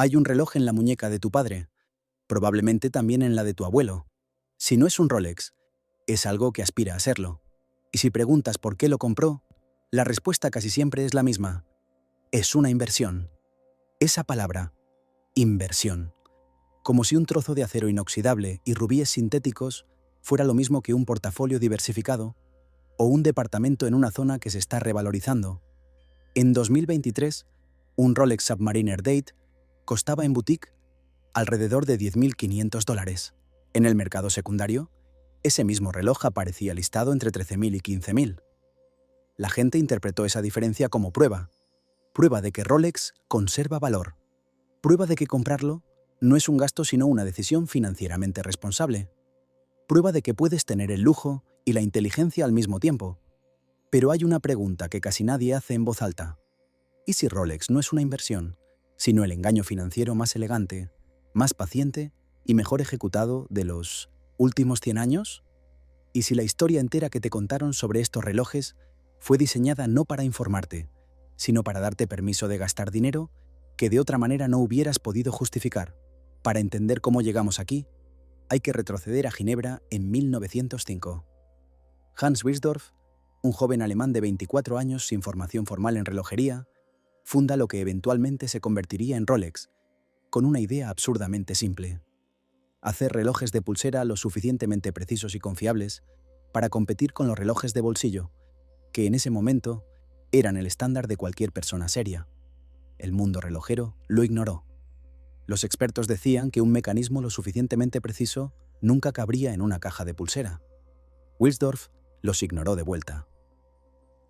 Hay un reloj en la muñeca de tu padre, probablemente también en la de tu abuelo. Si no es un Rolex, es algo que aspira a serlo. Y si preguntas por qué lo compró, la respuesta casi siempre es la misma. Es una inversión. Esa palabra, inversión. Como si un trozo de acero inoxidable y rubíes sintéticos fuera lo mismo que un portafolio diversificado o un departamento en una zona que se está revalorizando. En 2023, un Rolex Submariner Date costaba en boutique alrededor de $10.500. En el mercado secundario, ese mismo reloj aparecía listado entre 13.000 y 15.000. La gente interpretó esa diferencia como prueba de que Rolex conserva valor, prueba de que comprarlo no es un gasto sino una decisión financieramente responsable, prueba de que puedes tener el lujo y la inteligencia al mismo tiempo. Pero hay una pregunta que casi nadie hace en voz alta. ¿Y si Rolex no es una inversión, sino el engaño financiero más elegante, más paciente y mejor ejecutado de los últimos 100 años? ¿Y si la historia entera que te contaron sobre estos relojes fue diseñada no para informarte, sino para darte permiso de gastar dinero que de otra manera no hubieras podido justificar? Para entender cómo llegamos aquí, hay que retroceder a Ginebra en 1905. Hans Wilsdorf, un joven alemán de 24 años sin formación formal en relojería, funda lo que eventualmente se convertiría en Rolex, con una idea absurdamente simple: hacer relojes de pulsera lo suficientemente precisos y confiables para competir con los relojes de bolsillo, que en ese momento eran el estándar de cualquier persona seria. El mundo relojero lo ignoró. Los expertos decían que un mecanismo lo suficientemente preciso nunca cabría en una caja de pulsera. Wilsdorf los ignoró de vuelta.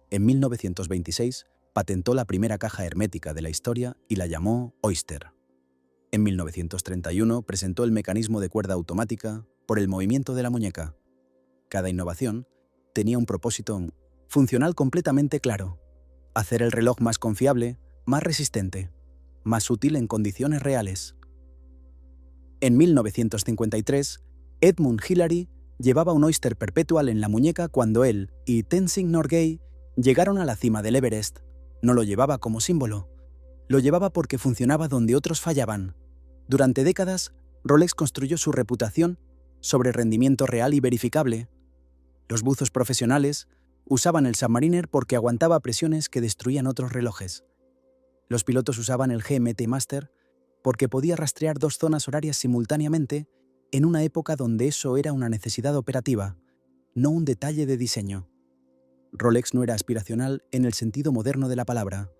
En 1926 patentó la primera caja hermética de la historia y la llamó Oyster. En 1931 presentó el mecanismo de cuerda automática por el movimiento de la muñeca. Cada innovación tenía un propósito funcional completamente claro: hacer el reloj más confiable, más resistente, más útil en condiciones reales. En 1953, Edmund Hillary llevaba un Oyster Perpetual en la muñeca cuando él y Tenzing Norgay llegaron a la cima del Everest. No lo llevaba como símbolo, lo llevaba porque funcionaba donde otros fallaban. Durante décadas, Rolex construyó su reputación sobre rendimiento real y verificable. Los buzos profesionales usaban el Submariner porque aguantaba presiones que destruían otros relojes. Los pilotos usaban el GMT Master porque podía rastrear 2 zonas horarias simultáneamente en una época donde eso era una necesidad operativa, no un detalle de diseño. Rolex no era aspiracional en el sentido moderno de la palabra.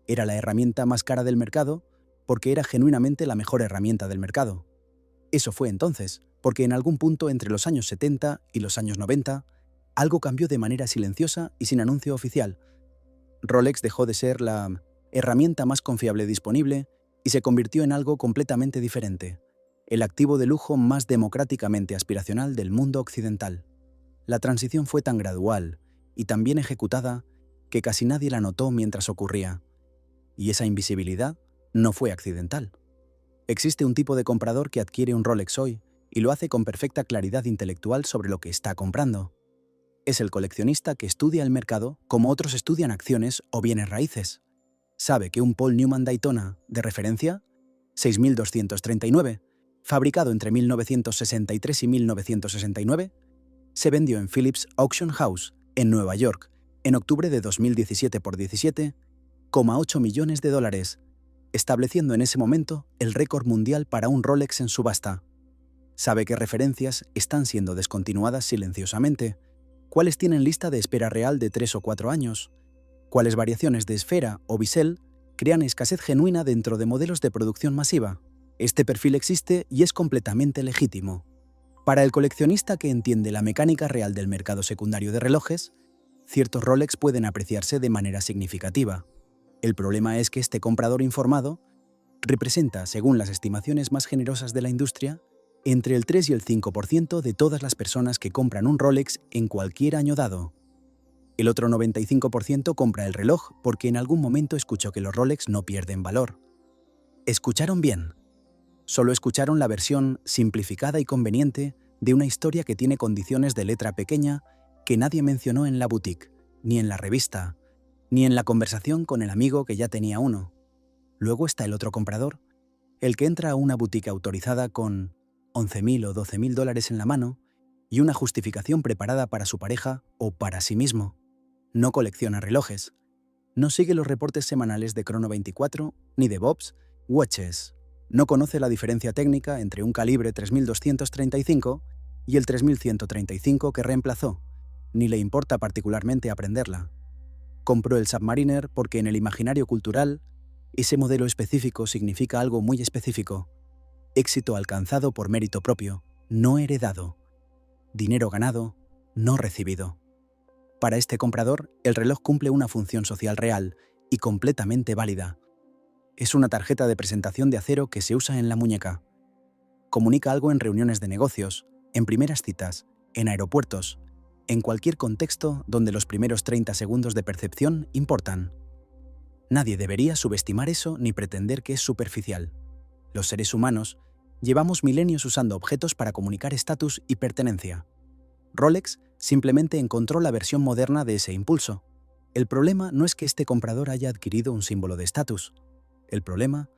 Era la herramienta más cara del mercado porque era genuinamente la mejor herramienta del mercado. Eso fue entonces, porque en algún punto entre los años 70 y los años 90, algo cambió de manera silenciosa y sin anuncio oficial. Rolex dejó de ser la herramienta más confiable disponible y se convirtió en algo completamente diferente: el activo de lujo más democráticamente aspiracional del mundo occidental. La transición fue tan gradual y tan bien ejecutada que casi nadie la notó mientras ocurría. Y esa invisibilidad no fue accidental. Existe un tipo de comprador que adquiere un Rolex hoy y lo hace con perfecta claridad intelectual sobre lo que está comprando. Es el coleccionista que estudia el mercado como otros estudian acciones o bienes raíces. Sabe que un Paul Newman Daytona de referencia, 6.239, fabricado entre 1963 y 1969, se vendió en Phillips Auction House, en Nueva York, en octubre de 2017 por $17,8 millones, estableciendo en ese momento el récord mundial para un Rolex en subasta. Sabe qué referencias están siendo descontinuadas silenciosamente, cuáles tienen lista de espera real de 3 o 4 años, cuáles variaciones de esfera o bisel crean escasez genuina dentro de modelos de producción masiva. Este perfil existe y es completamente legítimo. Para el coleccionista que entiende la mecánica real del mercado secundario de relojes, ciertos Rolex pueden apreciarse de manera significativa. El problema es que este comprador informado representa, según las estimaciones más generosas de la industria, entre el 3 y el 5% de todas las personas que compran un Rolex en cualquier año dado. El otro 95% compra el reloj porque en algún momento escuchó que los Rolex no pierden valor. ¿Escucharon bien? Solo escucharon la versión simplificada y conveniente de una historia que tiene condiciones de letra pequeña que nadie mencionó en la boutique, ni en la revista, ni en la conversación con el amigo que ya tenía uno. Luego está el otro comprador, El que entra a una boutique autorizada con 11.000 o 12.000 dólares en la mano y una justificación preparada para su pareja o para sí mismo. No colecciona relojes. No sigue los reportes semanales de Chrono 24 ni de Bob's Watches. No conoce la diferencia técnica entre un calibre 3235 y el 3135 que reemplazó, ni le importa particularmente aprenderla. Compró el Submariner porque en el imaginario cultural ese modelo específico significa algo muy específico. Éxito alcanzado por mérito propio, no heredado. Dinero ganado, no recibido. Para este comprador, el reloj cumple una función social real y completamente válida. Es una tarjeta de presentación de acero que se usa en la muñeca. Comunica algo en reuniones de negocios, en primeras citas, en aeropuertos, en cualquier contexto donde los primeros 30 segundos de percepción importan. Nadie debería subestimar eso ni pretender que es superficial. Los seres humanos llevamos milenios usando objetos para comunicar estatus y pertenencia. Rolex simplemente encontró la versión moderna de ese impulso. El problema no es que este comprador haya adquirido un símbolo de estatus. El problema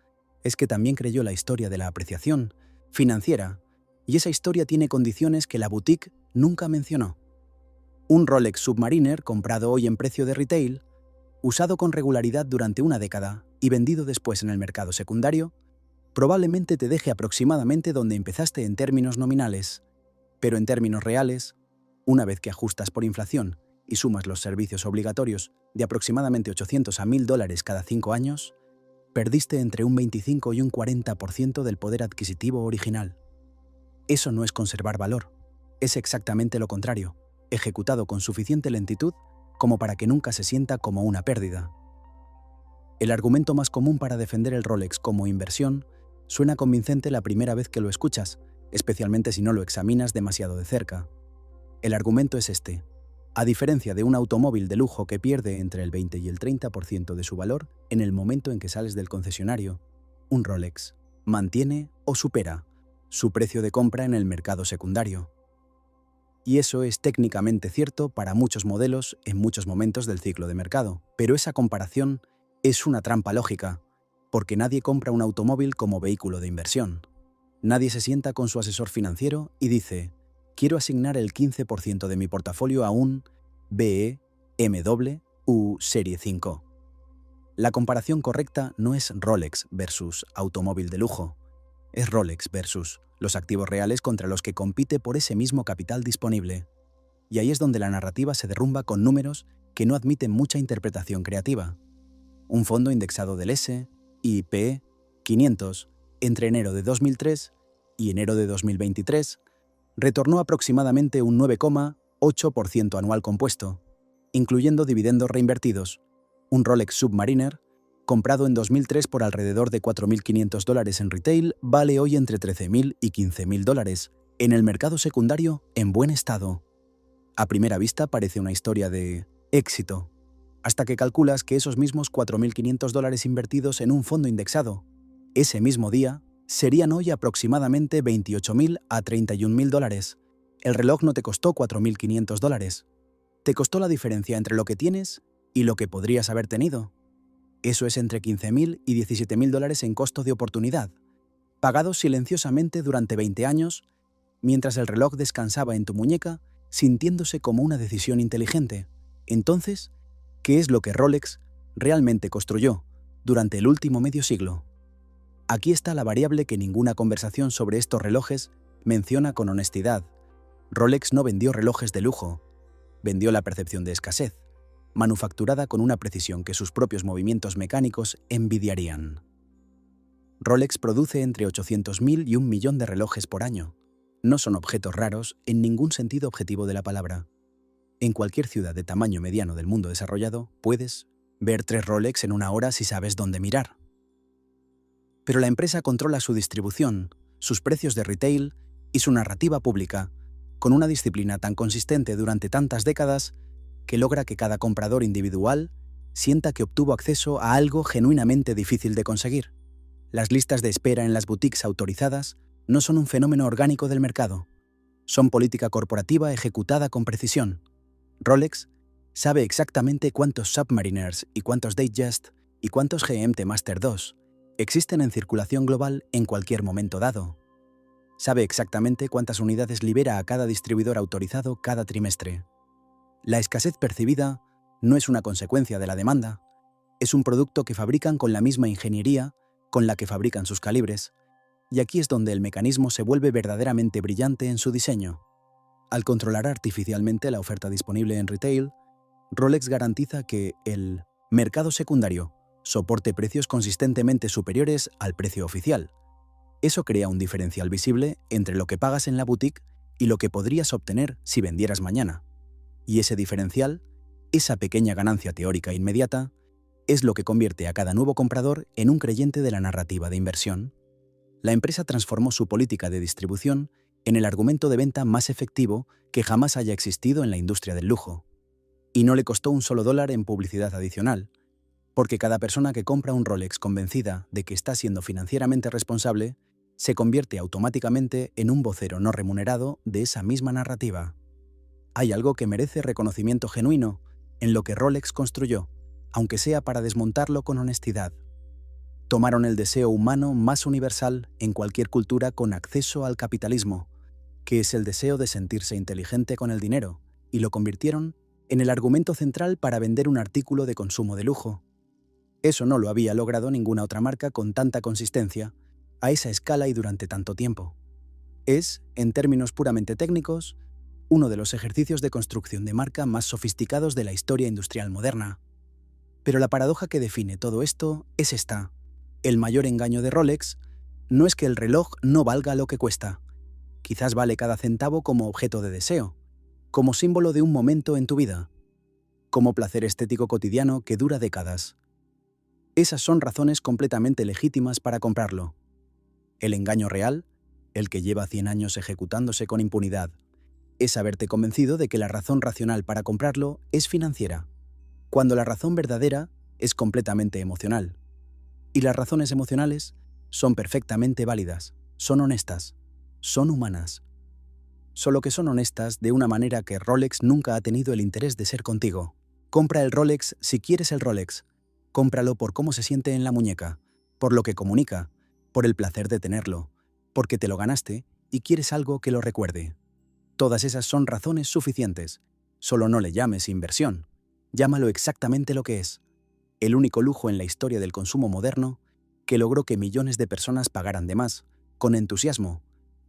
es que también creyó la historia de la apreciación financiera, y esa historia tiene condiciones que la boutique nunca mencionó. Un Rolex Submariner comprado hoy en precio de retail, usado con regularidad durante una década y vendido después en el mercado secundario, probablemente te deje aproximadamente donde empezaste en términos nominales, pero en términos reales, una vez que ajustas por inflación y sumas los servicios obligatorios de aproximadamente 800 a 1.000 dólares cada 5 años, perdiste entre un 25 y un 40% del poder adquisitivo original. Eso no es conservar valor, es exactamente lo contrario, ejecutado con suficiente lentitud como para que nunca se sienta como una pérdida. El argumento más común para defender el Rolex como inversión suena convincente la primera vez que lo escuchas, especialmente si no lo examinas demasiado de cerca. El argumento es este. A diferencia de un automóvil de lujo que pierde entre el 20 y el 30% de su valor en el momento en que sales del concesionario, un Rolex mantiene o supera su precio de compra en el mercado secundario. Y eso es técnicamente cierto para muchos modelos en muchos momentos del ciclo de mercado. Pero esa comparación es una trampa lógica, porque nadie compra un automóvil como vehículo de inversión. Nadie se sienta con su asesor financiero y dice: quiero asignar el 15% de mi portafolio a un BMW Serie 5. La comparación correcta no es Rolex versus automóvil de lujo, es Rolex versus los activos reales contra los que compite por ese mismo capital disponible. Y ahí es donde la narrativa se derrumba con números que no admiten mucha interpretación creativa. Un fondo indexado del S&P 500 entre enero de 2003 y enero de 2023 retornó aproximadamente un 9,8% anual compuesto, incluyendo dividendos reinvertidos. Un Rolex Submariner, comprado en 2003 por alrededor de 4.500 dólares en retail, vale hoy entre 13.000 y 15.000 dólares, en el mercado secundario en buen estado. A primera vista parece una historia de éxito, hasta que calculas que esos mismos 4.500 dólares invertidos en un fondo indexado, ese mismo día, serían hoy aproximadamente 28.000 a 31.000 dólares. El reloj no te costó 4.500 dólares. Te costó la diferencia entre lo que tienes y lo que podrías haber tenido. Eso es entre 15.000 y 17.000 dólares en costo de oportunidad, pagados silenciosamente durante 20 años, mientras el reloj descansaba en tu muñeca, sintiéndose como una decisión inteligente. Entonces, ¿qué es lo que Rolex realmente construyó durante el último medio siglo? Aquí está la variable que ninguna conversación sobre estos relojes menciona con honestidad. Rolex no vendió relojes de lujo, vendió la percepción de escasez, manufacturada con una precisión que sus propios movimientos mecánicos envidiarían. Rolex produce entre 800.000 y 1 millón de relojes por año. No son objetos raros en ningún sentido objetivo de la palabra. En cualquier ciudad de tamaño mediano del mundo desarrollado, puedes ver 3 Rolex en una hora si sabes dónde mirar. Pero la empresa controla su distribución, sus precios de retail y su narrativa pública, con una disciplina tan consistente durante tantas décadas que logra que cada comprador individual sienta que obtuvo acceso a algo genuinamente difícil de conseguir. Las listas de espera en las boutiques autorizadas no son un fenómeno orgánico del mercado, son política corporativa ejecutada con precisión. Rolex sabe exactamente cuántos Submariners y cuántos Datejust y cuántos GMT Master 2 Existen en circulación global en cualquier momento dado. Sabe exactamente cuántas unidades libera a cada distribuidor autorizado cada trimestre. La escasez percibida no es una consecuencia de la demanda, es un producto que fabrican con la misma ingeniería con la que fabrican sus calibres, y aquí es donde el mecanismo se vuelve verdaderamente brillante en su diseño. Al controlar artificialmente la oferta disponible en retail, Rolex garantiza que el mercado secundario soporte precios consistentemente superiores al precio oficial. Eso crea un diferencial visible entre lo que pagas en la boutique y lo que podrías obtener si vendieras mañana. Y ese diferencial, esa pequeña ganancia teórica inmediata, es lo que convierte a cada nuevo comprador en un creyente de la narrativa de inversión. La empresa transformó su política de distribución en el argumento de venta más efectivo que jamás haya existido en la industria del lujo. Y no le costó un solo dólar en publicidad adicional, porque cada persona que compra un Rolex convencida de que está siendo financieramente responsable se convierte automáticamente en un vocero no remunerado de esa misma narrativa. Hay algo que merece reconocimiento genuino en lo que Rolex construyó, aunque sea para desmontarlo con honestidad. Tomaron el deseo humano más universal en cualquier cultura con acceso al capitalismo, que es el deseo de sentirse inteligente con el dinero, y lo convirtieron en el argumento central para vender un artículo de consumo de lujo. Eso no lo había logrado ninguna otra marca con tanta consistencia, a esa escala y durante tanto tiempo. Es, en términos puramente técnicos, uno de los ejercicios de construcción de marca más sofisticados de la historia industrial moderna. Pero la paradoja que define todo esto es esta. El mayor engaño de Rolex no es que el reloj no valga lo que cuesta. Quizás vale cada centavo como objeto de deseo, como símbolo de un momento en tu vida, como placer estético cotidiano que dura décadas. Esas son razones completamente legítimas para comprarlo. El engaño real, el que lleva 100 años ejecutándose con impunidad, es haberte convencido de que la razón racional para comprarlo es financiera, cuando la razón verdadera es completamente emocional. Y las razones emocionales son perfectamente válidas, son honestas, son humanas. Solo que son honestas de una manera que Rolex nunca ha tenido el interés de ser contigo. Compra el Rolex si quieres el Rolex. Cómpralo por cómo se siente en la muñeca, por lo que comunica, por el placer de tenerlo, porque te lo ganaste y quieres algo que lo recuerde. Todas esas son razones suficientes. Solo no le llames inversión. Llámalo exactamente lo que es. El único lujo en la historia del consumo moderno que logró que millones de personas pagaran de más, con entusiasmo,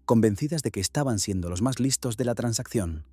convencidas de que estaban siendo los más listos de la transacción.